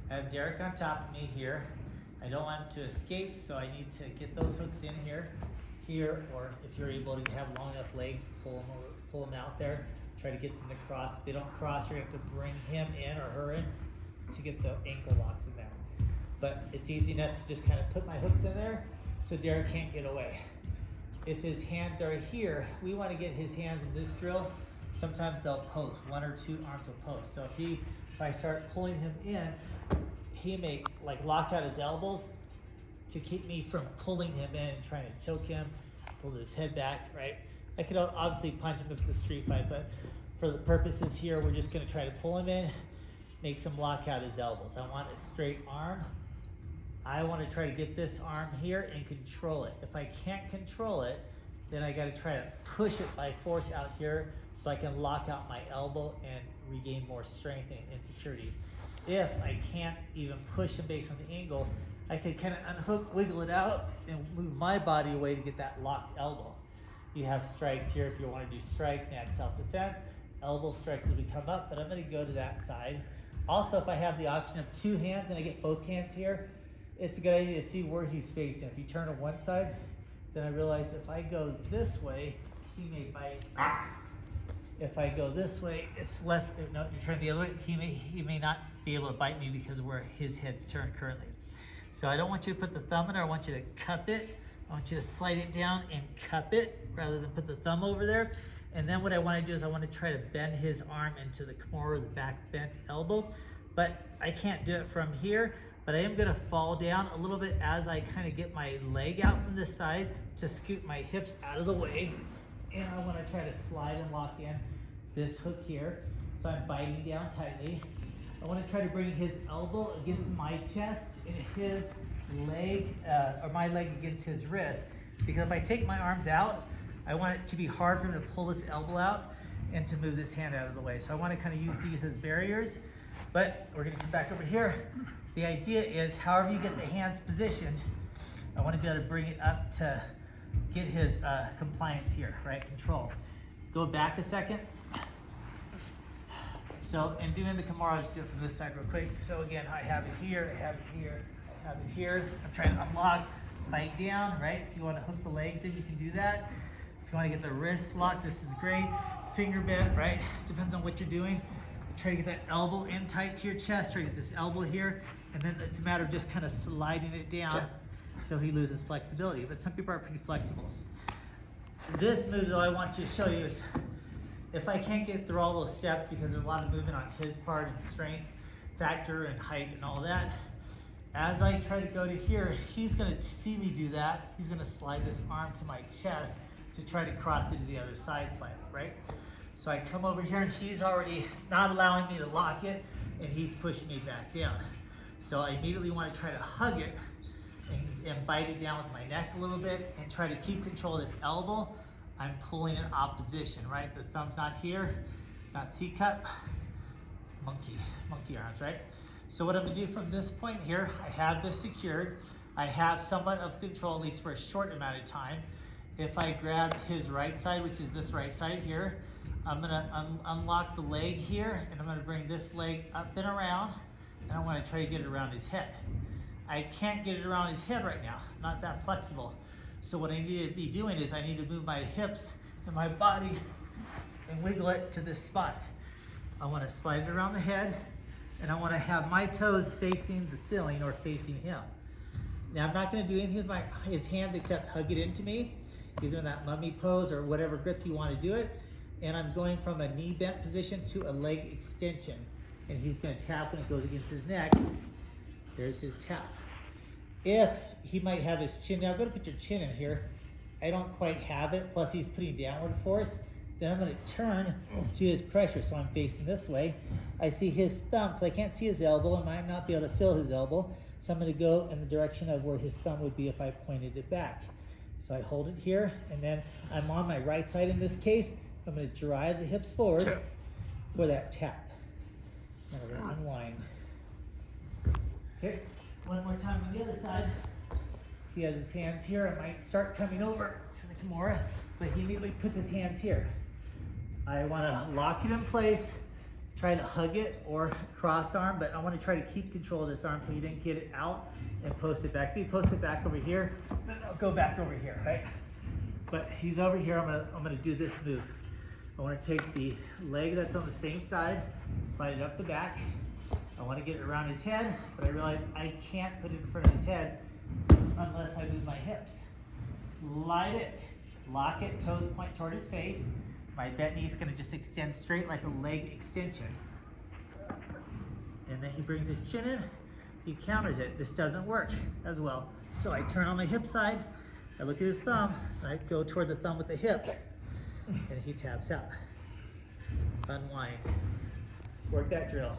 I have Derek on top of me here. I don't want him to escape, so I need to get those hooks in here, or if you're able to have long enough legs, pull them out there. Try to get them to cross. If they don't cross, you're gonna have to bring him in or her in to get the ankle locks in there. But it's easy enough to just kind of put my hooks in there so Derek can't get away. If his hands are here, we want to get his hands in this drill. Sometimes they'll post, one or two arms will post. So if I start pulling him in, he may like lock out his elbows to keep me from pulling him in and trying to choke him, pulls his head back, right? I could obviously punch him if it's a street fight, but for the purposes here, we're just gonna try to pull him in, makes him lock out his elbows. I want a straight arm. I want to try to get this arm here and control it. If I can't control it, then I got to try to push it by force out here so I can lock out my elbow and regain more strength and security. If I can't even push him based on the angle, I could kind of unhook, wiggle it out, and move my body away to get that locked elbow. You have strikes here if you want to do strikes and add self-defense. Elbow strikes as we come up, but I'm going to go to that side. Also, if I have the option of two hands and I get both hands here, it's a good idea to see where he's facing. If you turn on one side, then I realize if I go this way, he may bite. If I go this way, it's less, no, you turn the other way, he may not be able to bite me because of where his head's turned currently. So I don't want you to put the thumb in there, I want you to cup it. I want you to slide it down and cup it rather than put the thumb over there. And then what I want to do is I want to try to bend his arm into the Kimura, the back bent elbow. But I can't do it from here, but I am going to fall down a little bit as I kind of get my leg out from this side to scoot my hips out of the way. And I want to try to slide and lock in this hook here. So I'm biting down tightly. I want to try to bring his elbow against my chest and his leg, or my leg against his wrist. Because if I take my arms out, I want it to be hard for him to pull this elbow out and to move this hand out of the way. So I want to kind of use these as barriers. But we're going to come back over here. The idea is however you get the hands positioned, I want to be able to bring it up to get his compliance here, right? Control. Go back a second. So in doing the Kimura, I'll just do it from this side real quick. So again, I have it here, I have it here, I have it here. I'm trying to unlock, bite down, right? If you want to hook the legs in, you can do that. If you want to get the wrists locked, this is great. Finger bent, right? Depends on what you're doing. Try to get that elbow in tight to your chest. Try to get this elbow here. And then it's a matter of just kind of sliding it down until he loses flexibility. But some people are pretty flexible. This move, though, I want you to show you is if I can't get through all those steps because there's a lot of movement on his part and strength factor and height and all that, as I try to go to here, he's going to see me do that. He's going to slide this arm to my chest to try to cross it to the other side slightly, right? So I come over here and he's already not allowing me to lock it and he's pushing me back down. So I immediately want to try to hug it and bite it down with my neck a little bit and try to keep control of this elbow. I'm pulling in opposition, right? The thumb's not here, not C-cup, monkey arms, right? So what I'm gonna do from this point here, I have this secured. I have somewhat of control, at least for a short amount of time. If I grab his right side, which is this right side here, I'm gonna unlock the leg here and I'm gonna bring this leg up and around and I wanna try to get it around his head. I can't get it around his head right now, not that flexible. So what I need to be doing is I need to move my hips and my body and wiggle it to this spot. I wanna slide it around the head and I wanna have my toes facing the ceiling or facing him. Now I'm not gonna do anything with his hands except hug it into me, either in that mummy pose or whatever grip you wanna do it. And I'm going from a knee bent position to a leg extension. And he's gonna tap when it goes against his neck. There's his tap. If he might have his chin, now go to put your chin in here. I don't quite have it, plus he's putting downward force. Then I'm gonna turn to his pressure, so I'm facing this way. I see his thumb, because I can't see his elbow, I might not be able to feel his elbow. So I'm gonna go in the direction of where his thumb would be if I pointed it back. So I hold it here, and then I'm on my right side in this case. I'm gonna drive the hips forward for that tap. I'm gonna unwind. Okay, one more time on the other side. He has his hands here. I might start coming over for the Kimura, but he immediately puts his hands here. I wanna lock it in place try to hug it or cross arm, but I want to try to keep control of this arm so he didn't get it out and post it back. If he posts it back over here, then I'll go back over here, right? But he's over here, I'm gonna do this move. I want to take the leg that's on the same side, slide it up the back. I want to get it around his head, but I realize I can't put it in front of his head unless I move my hips. Slide it, lock it, toes point toward his face. My bent knee is going to just extend straight like a leg extension. And then he brings his chin in, he counters it. This doesn't work as well. So I turn on my hip side, I look at his thumb, and I go toward the thumb with the hip, and he taps out. Unwind. Work that drill.